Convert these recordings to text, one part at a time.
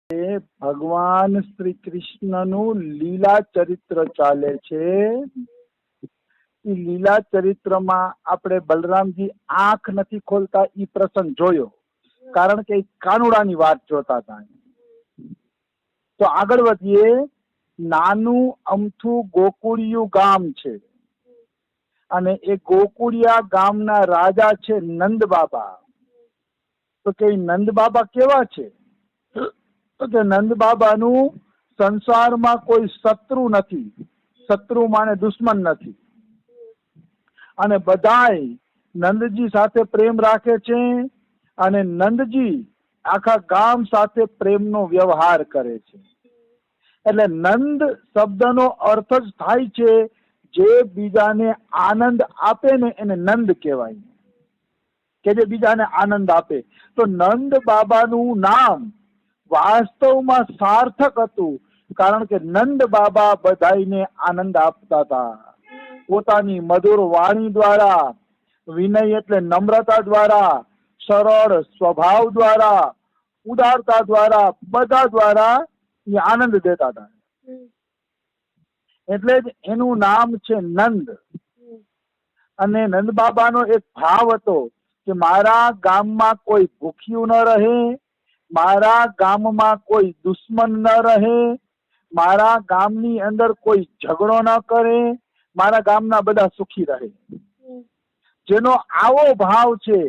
ભગવાન શ્રી કૃષ્ણનું લીલા ચરિત્ર ચાલે છે। એ લીલા ચરિત્રમાં આપણે બલરામજી આંખ નથી ખોલતા એ પ્રસંગ જોયો, કારણ કે કાનુડાની વાત જોતા હતા। તો આગળ વધીએ। નાનું અમથું ગોકુળિયું ગામ છે અને એ ગોકુળિયા ગામના રાજા છે નંદ બાબા। તો કે નંદ બાબા કેવા છે? તો કે નંદ બાબાનું સંસારમાં કોઈ શત્રુ નથી, શત્રુ માને દુશ્મન નથી, અને બધાય નંદજી સાથે પ્રેમ રાખે છે અને નંદજી આખા ગામ સાથે પ્રેમનો વ્યવહાર કરે છે। એટલે નંદ શબ્દનો અર્થ જ થાય છે જે બીજાને આનંદ આપે ને એને નંદ કહેવાય, કે જે બીજાને આનંદ આપે। તો નંદ બાબાનું નામ વાસ્તવમાં સાર્થક હતું, કારણ કે નંદ બાબા બધાઈને આનંદ આપતા હતા। પોતાની મધુર વાણી દ્વારા, વિનય એટલે નમ્રતા દ્વારા, સરળ સ્વભાવ દ્વારા, ઉદારતા દ્વારા, બધા દ્વારા એ આનંદ દેતા હતા। એટલે જ એનું નામ છે નંદ। અને નંદ બાબાનો એક ભાવ હતો કે મારા ગામમાં કોઈ ભૂખ્યું ન રહે, મારા ગામમાં કોઈ દુશ્મન ન રહે, મારા ગામની અંદર કોઈ ઝઘડો ન કરે, મારા ગામના બધા સુખી રહે। જેનો આવો ભાવ છે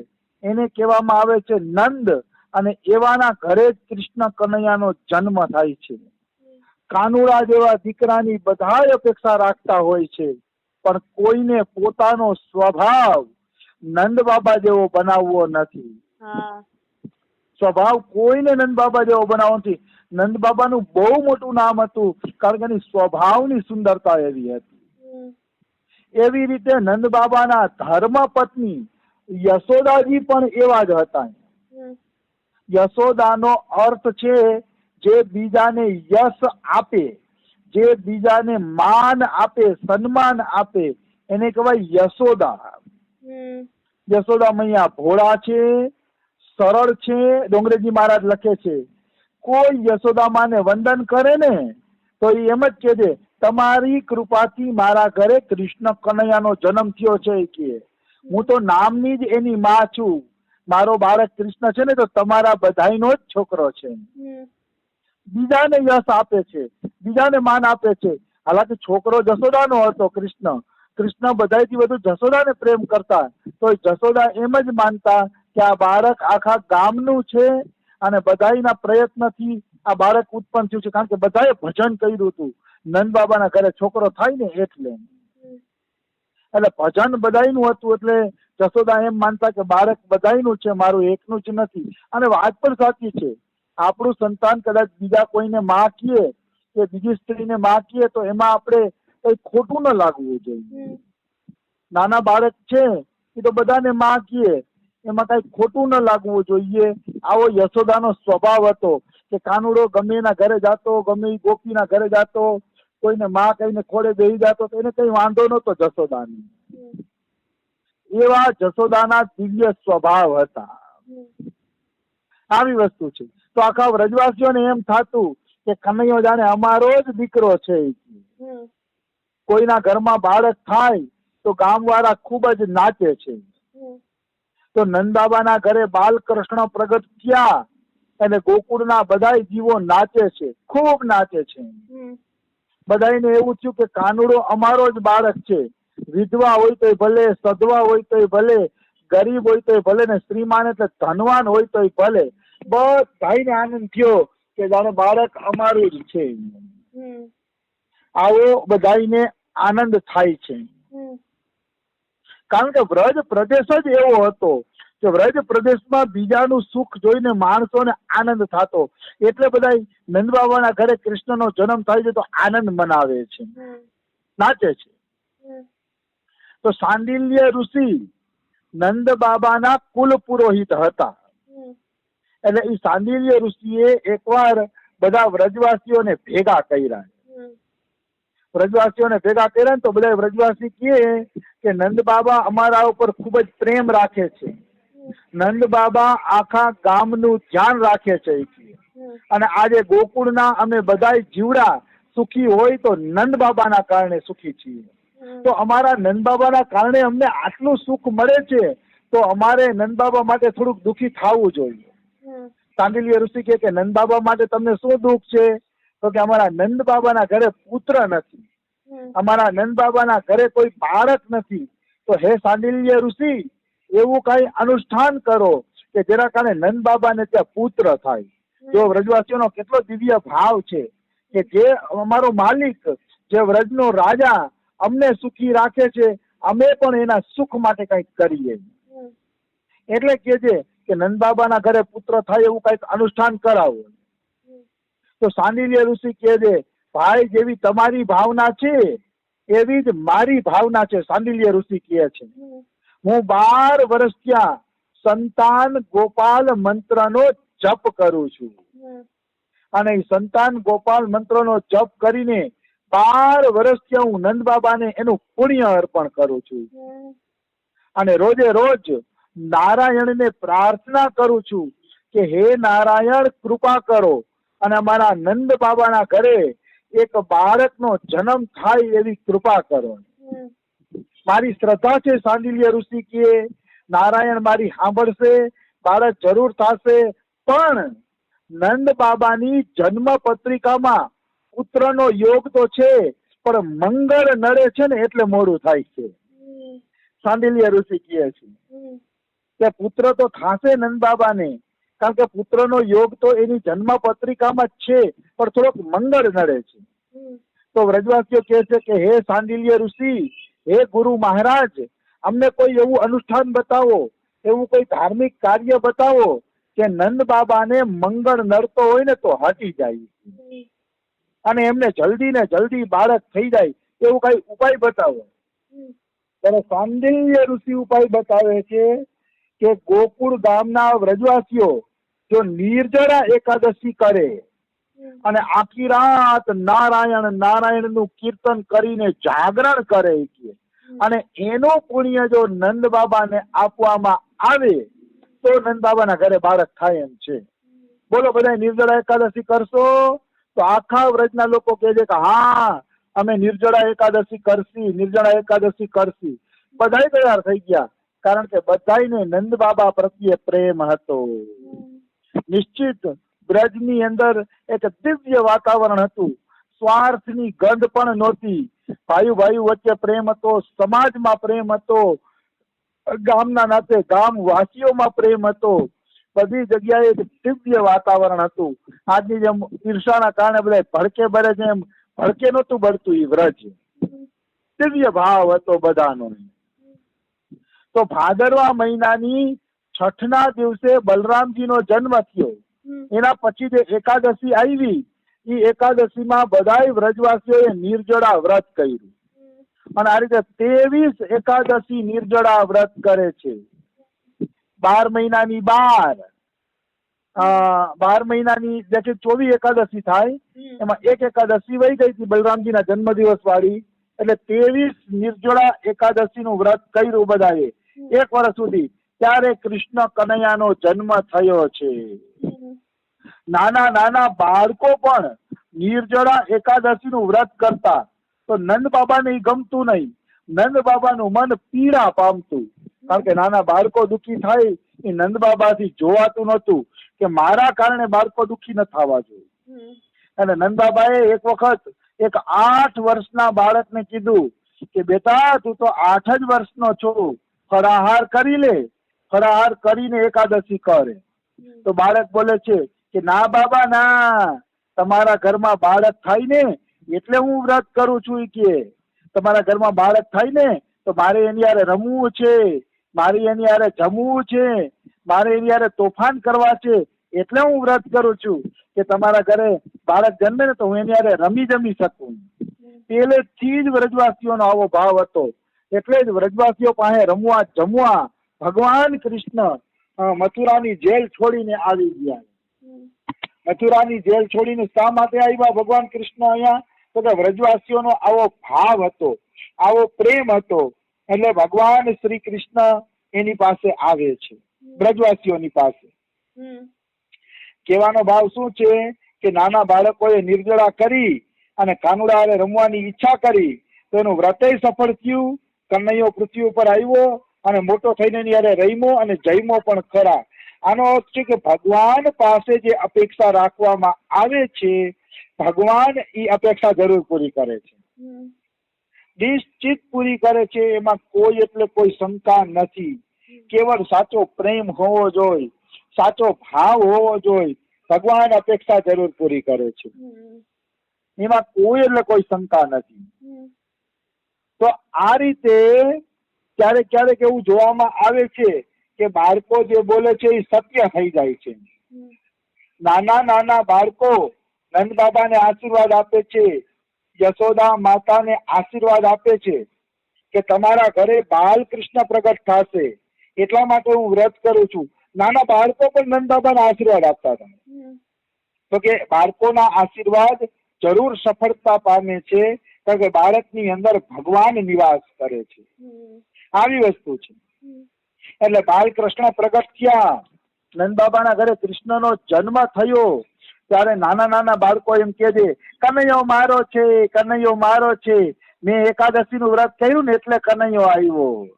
એને કહેવામાં આવે છે નંદ, અને એવાના ઘરે જ કૃષ્ણ કનૈયાનો જન્મ થાય છે। કાનુડા જેવા દીકરાની બધા અપેક્ષા રાખતા હોય છે, પણ કોઈને પોતાનો સ્વભાવ નંદ બાબા જેવો બનાવવો નથી। સ્વભાવ કોઈને નંદ બાબા જેવો બનાવવો નથી। નંદ બાબાનું બહુ મોટું નામ હતું, કારણ કે એની સ્વભાવની સુંદરતા એવી હતી। એવી રીતે નંદ બાબાના ધર્મ પત્ની યશોદાજી પણ એવા જ હતા। યશોદાનો અર્થ છે જે બીજાને યશ આપે, જે બીજાને માન આપે, સન્માન આપે, એને કહેવાય યશોદા। યશોદા મૈયા ભોળા છે, સરળ છે। ડોંગરેજી મહારાજ લખે છે, કોઈ યશોદા માને વંદન કરે ને તો એ એમ જ કહે છે, તમારી કૃપાથી મારા ઘરે કૃષ્ણ કનૈયાનો જન્મ થયો છે કે હું તો નામની જ એની માં છું। મારો બાળક કૃષ્ણ છે ને તો તમારા બધાયનો જ છોકરો છે। બીજાને યશ આપે છે, બીજાને માન આપે છે। હાલાકી છોકરો જશોદાનો હતો કૃષ્ણ, કૃષ્ણ બધાયથી વધુ જશોદાને પ્રેમ કરતા, તો જશોદા એમ જ માનતા કે આ બાળક આખા ગામનું છે અને બધાયના પ્રયત્નથી આ બાળક ઉત્પન્ન થયું છે, કારણ કે બધાએ ભજન કર્યું હતું। નંદ બાબાના ઘરે છોકરો થાય ને એટલે ભજન બધાયનું હતું, એટલે જશોદા એમ માનતા કે બાળક બધાયનું છે, મારું એકનું જ નથી। અને વાત પણ સાચી છે, આપણું સંતાન કદાચ બીજા કોઈને માં કીએ કે બીજી સ્ત્રીને માં કીએ તો એમાં આપણે કઈ ખોટું ન લાગવું જોઈએ। નાના બાળક છે એ તો બધાને માં કીએ, એમાં કઈ ખોટું ન લાગવું જોઈએ। આવો યશોદાનો સ્વભાવ હતો કે કાનુડો ગમે એના ઘરે જાતો, ગમે એ ગોપીના ઘરે જાતો, કોઈને માં કહીને ખોડે બેસી જાતો, તો એને કઈ વાંધો નતો જશોદાને। એવા જશોદાના દિવ્ય સ્વભાવ હતા। આવી વસ્તુ છે। તો આખા વ્રજવાસીઓને એમ થતું કે કનૈયો જાણે અમારો જ દીકરો છે। કોઈના ઘરમાં બાળક થાય તો ગામવાળા ખૂબ જ નાચે છે। તો નંદબાબાના ઘરે બાલકૃષ્ણ પ્રગટ થયા અને ગોકુળના બધાય જીવો નાચે છે, ખૂબ નાચે છે। બધાને એવું થયું કે કાનુડો અમારો જ બાળક છે। વિધવા હોય તોય ભલે, સધવા હોય તોય ભલે, ગરીબ હોય તોય ભલે, ને શ્રીમાન એટલે ધનવાન હોય તોય ભલે, બધાને આનંદ થયો કે જાણે બાળક અમારું જ છે। આવો બધાને આનંદ થાય છે, કારણ કે વ્રજ પ્રદેશ જ એવો હતો કે વ્રજ પ્રદેશમાં બીજાનું સુખ જોઈને માણસોને આનંદ થતો, એટલે બધા નંદ બાબાના ઘરે કૃષ્ણનો જન્મ થાય છે તો આનંદ મનાવે છે, નાચે છે। તો સાંડિલ્ય ઋષિ નંદ બાબાના કુલ પુરોહિત હતા। એટલે એ સાંડિલ્ય ઋષિએ એકવાર બધા વ્રજવાસીઓને ભેગા કર્યા। વ્રજવાસીઓને ભેગા કર્યા ને તો બધા વ્રજવાસી કહે કે નંદ બાબા અમારા ઉપર ખૂબ જ પ્રેમ રાખે છે, નંદ બાબા આખા ગામનું ધ્યાન રાખે છે। અને આજે ગોકુળના અમે બધાય જીવડા સુખી હોય તો નંદ બાબાના કારણે સુખી છીએ. તો અમારા નંદ બાબાના કારણે અમને આટલું સુખ મળે છે, તો અમારે નંદ બાબા માટે થોડુંક દુઃખી થવું જોઈએ. સાંડિલ્ય ઋષિ કે નંદ બાબા માટે તમને શું દુઃખ છે? તો કે અમારા નંદ બાબાના ઘરે પુત્ર નથી, અમારા નંદ બાબાના ઘરે કોઈ બાળક નથી. તો હે સાંડિલ્ય ઋષિ, એવું કઈ અનુષ્ઠાન કરો કે જેના કારણે નંદ બાબાને ત્યાં પુત્ર થાય. જો વ્રજવાસીઓનો કેટલો દિવ્ય ભાવ છે કે જે અમારો માલિક, જે વ્રજનો રાજા અમને સુખી રાખે છે, અમે પણ એના સુખ માટે કઈક કરીએ. એટલે કે છે કે નંદ બાબાના ઘરે પુત્ર થાય એવું કઈક અનુષ્ઠાન કરાવો. તો સાંડિલ્ય ઋષિ કહે છે, ભાઈ જેવી તમારી ભાવના છે એવી જ મારી ભાવના છે. સાંડિલ્ય ઋષિ કહે છે, હું 12 વર્ષ ત્યાં સંતાન ગોપાલ મંત્રનો જપ કરું છું, અને એ સંતાન ગોપાલ મંત્રનો જપ કરીને 12 વર્ષ ત્યાં હું નંદ બાબાને એનું પુણ્ય અર્પણ કરું છું. અને રોજે રોજ નારાયણને પ્રાર્થના કરું છું કે હે નારાયણ, કૃપા કરો અને અમારા નંદ બાબાના ઘરે એક બાળકનો જન્મ થાય એવી કૃપા કરો. મારી શ્રદ્ધા છે સાંડિલ્ય ઋષિ કે નારાયણ મારી સાંભળશે, બાળક જરૂર થશે, પણ નંદ બાબાની જન્મ પત્રિકામાં પુત્રનો યોગ તો છે, પણ મંગળ નડે છે ને એટલે મોડું થાય છે. સાંડિલ્ય ઋષિ કહે છે કે પુત્ર તો થશે નંદ બાબાને, કારણ કે પુત્રનો યોગ તો એની જન્મ પત્રિકામાં જ છે, પણ થોડોક મંગળ નડે છે. તો વ્રજવાસીઓ કહે છે કે હે સાંડિલ્ય ઋષિ, હે ગુરુ મહારાજ, અમને કોઈ એવું અનુષ્ઠાન બતાવો, એવું કોઈ ધાર્મિક કાર્ય બતાવો કે નંદ બાબાને મંગળ નડતો હોય ને તો હટી જાય અને એમને જલ્દી ને જલ્દી બાળક થઈ જાય, એવું કઈ ઉપાય બતાવો. ત્યારે સાંડિલ્ય ઋષિ ઉપાય બતાવે છે કે ગોકુળ ગામના વ્રજવાસીઓ જો નિર્જળા એકાદશી કરે અને આખી રાત નારાયણ નારાયણ નું કીર્તન કરીને જાગરણ કરે અને એનું પુણ્ય જો નંદ બાબાને આપવામાં આવે તો નંદ બાબાના ઘરે બાળક થાય એમ છે. બોલો બધા નિર્જળા એકાદશી કરશો? તો આખા વ્રજના લોકો કહે છે કે હા અમે નિર્જળા એકાદશી કરશી, નિર્જળા એકાદશી કરશી. બધાય તૈયાર થઈ ગયા, કારણ કે બધાયને નંદ બાબા પ્રત્યે પ્રેમ હતો. નિશ્ચિત બ્રજની અંદર એક દિવ્ય વાતાવરણ હતું, સ્વાર્થની ગંધ પણ નહોતી. ભાઈ ભાઈ વચ્ચે પ્રેમ હતો, સમાજમાં પ્રેમ હતો, ગામના નાતે ગામવાસીઓમાં પ્રેમ હતો. બધી જગ્યાએ દિવ્ય વાતાવરણ હતું. આજની જેમ ઈર્ષાના કારણે બધા ભડકે બળે છે એમ ભડકે નહોતું બળતું એ વ્રજ. દિવ્ય ભાવ હતો બધાનો. તો ભાદરવા મહિનાની છઠના દિવસે બલરામજીનો જન્મ થયો. એના પછી જે એકાદશી આવી, એ એકાદશીમાં બધાય વ્રજવાસીઓએ નિર્જળા વ્રત કર્યું અને આ રીતે 23 એકાદશી નિર્જળા વ્રત કરે છે. 12 મહિનાની 12 મહિનાની જે 24 એકાદશી થાય, એમાં એક એકાદશી વહી ગઈ હતી બલરામજીના જન્મદિવસ વાળી, એટલે 23 નિર્જળા એકાદશી નું વ્રત કર્યું બધાએ 1 વર્ષ સુધી. ત્યારે કૃષ્ણ કનૈયાનો જન્મ થયો છે. નાના નાના બાળકો પણ નિર્જળા એકાદશી નું વ્રત કરતા, તો નંદ બાબાને ગમતું નહીં, નંદ બાબાનું મન પીડા પામતું, કારણ કે નાના બાળકો દુઃખી થાય એ નંદ બાબાથી જોવાતું નહોતું કે મારા કારણે બાળકો દુઃખી ન થવા જોઈએ. અને નંદ બાબાએ એક વખત એક 8 વર્ષના બાળકને કીધું કે બેટા તું તો 8 જ વર્ષનો છો, ફળાહાર કરી લે, ફળાહાર કરીને એકાદશી કરે. તો બાળક બોલે છે કે ના બાબા ના, તમારા ઘરમાં બાળક થાય ને એટલે હું વ્રત કરું છું. કે તમારા ઘરમાં બાળક થાય ને તો મારે એની હારે રમવું છે, મારે એની હારે જમવું છે, મારે એની હારે તોફાન કરવા છે, એટલે હું વ્રત કરું છું કે તમારા ઘરે બાળક જન્મે ને તો હું એની હારે રમી જમી શકું. પહેલેથી જ વ્રજવાસીઓનો આવો ભાવ હતો. એટલે જ વ્રજવાસીઓ પાસે રમવા જમવા ભગવાન કૃષ્ણ મથુરાની જેલ છોડીને આવી ગયા. મથુરાની જેલ છોડીને શા માટે આવ્યા ભગવાન કૃષ્ણ અહીંયા? તો કે વ્રજવાસીઓનો આવો ભાવ હતો, આવો પ્રેમ હતો, એટલે ભગવાન શ્રી કૃષ્ણ એની પાસે આવે છે, વ્રજવાસીઓની પાસે. કહેવાનો ભાવ શું છે કે નાના બાળકોએ નિર્જળા કરી અને કાનુડા હારે રમવાની ઈચ્છા કરી તો એનું વ્રતય સફળ થયું, કનૈયો પૃથ્વી ઉપર આવ્યો અને મોટો થઈને એની હારે રમ્યો અને જમ્યો પણ ખરા. આનો અર્થ છે કે ભગવાન પાસે જે અપેક્ષા રાખવામાં આવે છે ભગવાન એ અપેક્ષા જરૂર પૂરી કરે છે, નિશ્ચિત પૂરી કરે છે. એમાં કોઈ એટલે કોઈ શંકા નથી. કેવળ સાચો પ્રેમ હોવો જોઈએ, સાચો ભાવ હોવો જોઈએ. ભગવાન અપેક્ષા જરૂર પૂરી કરે છે, એમાં કોઈ એટલે કોઈ શંકા નથી. તો આ રીતે ક્યારેક ક્યારેક એવું જોવામાં આવે છે કે બાળકો જે બોલે છે એ સત્ય થઈ જાય છે. નાના નાના બાળકો નંદ બાબાને આશીર્વાદ આપે છે, યશોદા માતાને આશીર્વાદ આપે છે કે તમારા ઘરે બાલકૃષ્ણ પ્રગટ થશે એટલા માટે હું વ્રત કરું છું. નાના બાળકો પણ નંદ બાબાને આશીર્વાદ આપતા હતા. તો કે બાળકોના આશીર્વાદ જરૂર સફળતા પામે છે કારણ કે બાળકની અંદર ભગવાન નિવાસ કરે છે. આવી વસ્તુ છે. એટલે બાલકૃષ્ણ પ્રગટ થયા, નંદ બાબાના ઘરે કૃષ્ણનો જન્મ થયો ત્યારે નાના નાના બાળકો એમ કે છે કનૈયો મારો છે, કનૈયો મારો છે, મેં એકાદશીનું વ્રત કર્યું ને એટલે કનૈયો આવ્યો.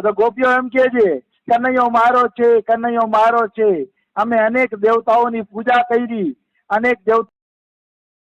તો ગોપીઓ એમ કે છે કનૈયો મારો છે, કનૈયો મારો છે, અમે અનેક દેવતાઓની પૂજા કરી, અનેક દેવતા